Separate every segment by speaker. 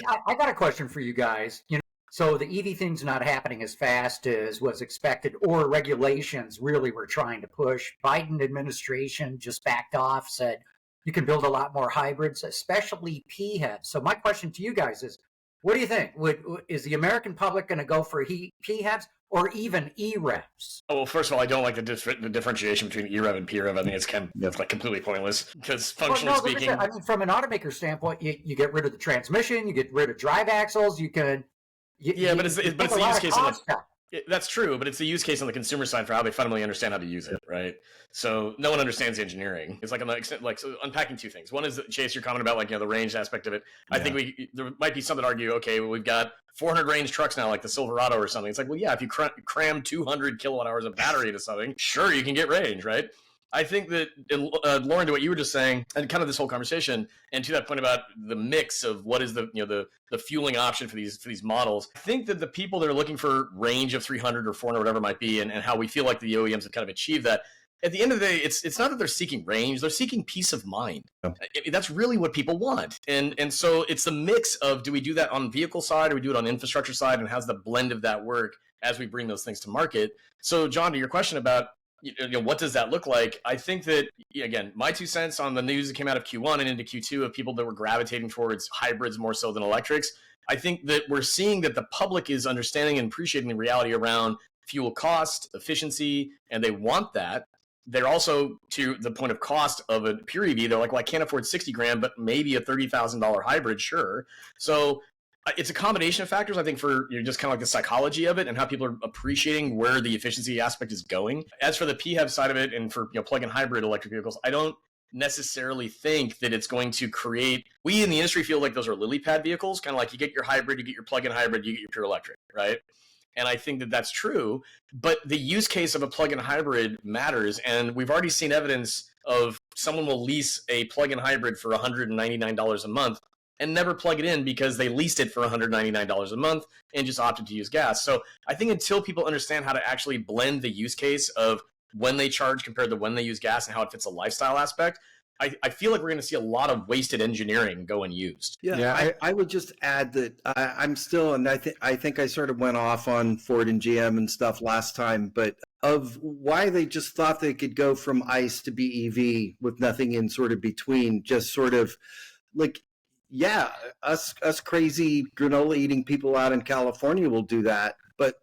Speaker 1: I got a question for you guys. So the EV thing's not happening as fast as was expected, or regulations really were trying to push. Biden administration just backed off, said you can build a lot more hybrids, especially PHEVs. So my question to you guys is, what do you think? Is the American public going to go for PHEVs or even EREVs?
Speaker 2: Oh, well, first of all, I don't like the differentiation between EREV and PREV. I think it's like completely pointless because functionally speaking,
Speaker 1: I mean, from an automaker standpoint, you get rid of the transmission, you get rid of drive axles, you can.
Speaker 2: But it's the use case on that's true, but it's the use case on the consumer side for how they fundamentally understand how to use it, right? So no one understands the engineering. It's like on the extent, so unpacking two things. One is, Chase, your comment about like the range aspect of it. I think there might be some that argue, okay, well, we've got 400 range trucks now, like the Silverado or something. It's like, well, yeah, if you cram 200 kilowatt hours of battery into something, sure, you can get range, right? I think that, Loren, to what you were just saying, and kind of this whole conversation, and to that point about the mix of what is the fueling option for these models, I think that the people that are looking for range of 300 or 400, whatever it might be, and how we feel like the OEMs have kind of achieved that, at the end of the day, it's not that they're seeking range, they're seeking peace of mind. That's really what people want. And so it's the mix of, do we do that on vehicle side, or we do it on infrastructure side, and how's the blend of that work as we bring those things to market? So, John, to your question about, what does that look like? I think that, again, my 2 cents on the news that came out of Q1 and into Q2 of people that were gravitating towards hybrids more so than electrics. I think that we're seeing that the public is understanding and appreciating the reality around fuel cost, efficiency, and they want that. They're also, to the point of cost of a pure EV, they're like, well, I can't afford 60 grand, but maybe a $30,000 hybrid, sure. So it's a combination of factors, I think, for just kind of like the psychology of it and how people are appreciating where the efficiency aspect is going. As for the PHEV side of it and for plug-in hybrid electric vehicles, I don't necessarily think that it's going to create, we in the industry feel like those are lily pad vehicles, kind of like you get your hybrid, you get your plug-in hybrid, you get your pure electric, right? And I think that that's true, but the use case of a plug-in hybrid matters, and we've already seen evidence of someone will lease a plug-in hybrid for $199 a month and never plug it in because they leased it for $199 a month and just opted to use gas. So I think until people understand how to actually blend the use case of when they charge compared to when they use gas and how it fits a lifestyle aspect, I feel like we're going to see a lot of wasted engineering go unused.
Speaker 3: I would just add that I'm still, and I think I sort of went off on Ford and GM and stuff last time, but of why they just thought they could go from ICE to BEV with nothing in sort of between, just sort of like, yeah, us crazy granola eating people out in California will do that. But,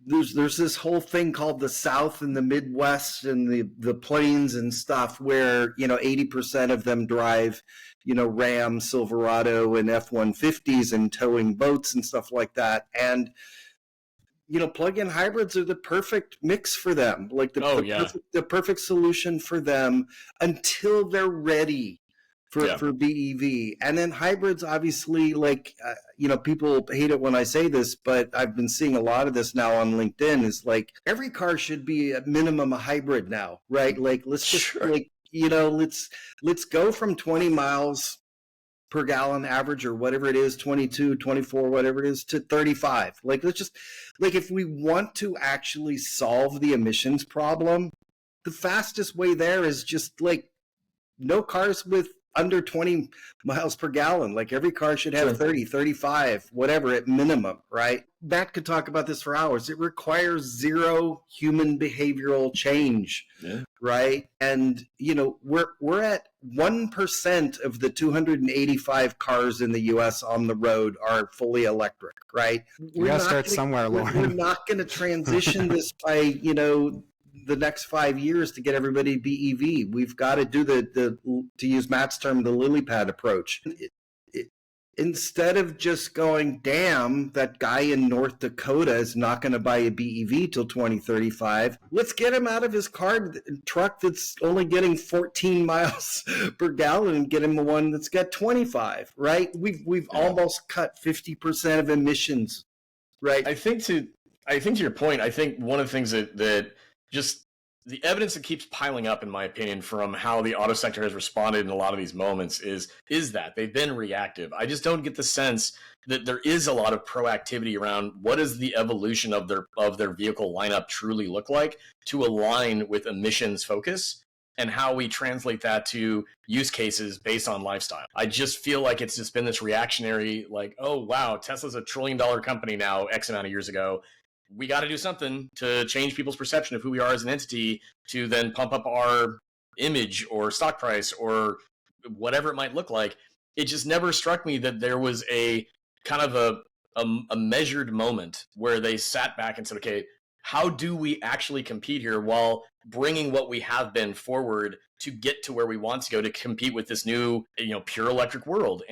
Speaker 3: there's this whole thing called the South and the Midwest and the plains and stuff where, 80% of them drive, Ram, Silverado, and F-150s and towing boats and stuff like that. And, plug-in hybrids are the perfect mix for them, like the perfect solution for them until they're ready for BEV. And then hybrids, obviously, like, people hate it when I say this, but I've been seeing a lot of this now on LinkedIn, is like every car should be at minimum a hybrid now, right? Like, let's just let's go from 20 miles per gallon average or whatever it is, 22, 24, whatever it is, to 35. Like, let's just, like, if we want to actually solve the emissions problem, the fastest way there is just like no cars with under 20 miles per gallon. Like, every car should have 30, 35, whatever at minimum, right? Matt could talk about this for hours. It requires zero human behavioral change, right? And, we're at 1% of the 285 cars in the U.S. on the road are fully electric, right?
Speaker 4: We got to start somewhere, Loren.
Speaker 3: We're not going to transition this by, the next 5 years to get everybody BEV. We've got to do to use Matt's term, the lily pad approach. Instead of just going, damn, that guy in North Dakota is not going to buy a BEV till 2035. Let's get him out of his truck that's only getting 14 miles per gallon and get him a one that's got 25, right? We've almost cut 50% of emissions, right?
Speaker 2: I think to your point, I think one of the things that just the evidence that keeps piling up, in my opinion, from how the auto sector has responded in a lot of these moments is that they've been reactive. I just don't get the sense that there is a lot of proactivity around what does the evolution of their vehicle lineup truly look like to align with emissions focus. and how we translate that to use cases based on lifestyle. I just feel like it's just been this reactionary, like, oh, wow, Tesla's $1 trillion company now, X amount of years ago. We got to do something to change people's perception of who we are as an entity to then pump up our image or stock price or whatever it might look like. It just never struck me that there was a kind of a measured moment where they sat back and said, okay, how do we actually compete here while bringing what we have been forward to get to where we want to go to compete with this new, pure electric world?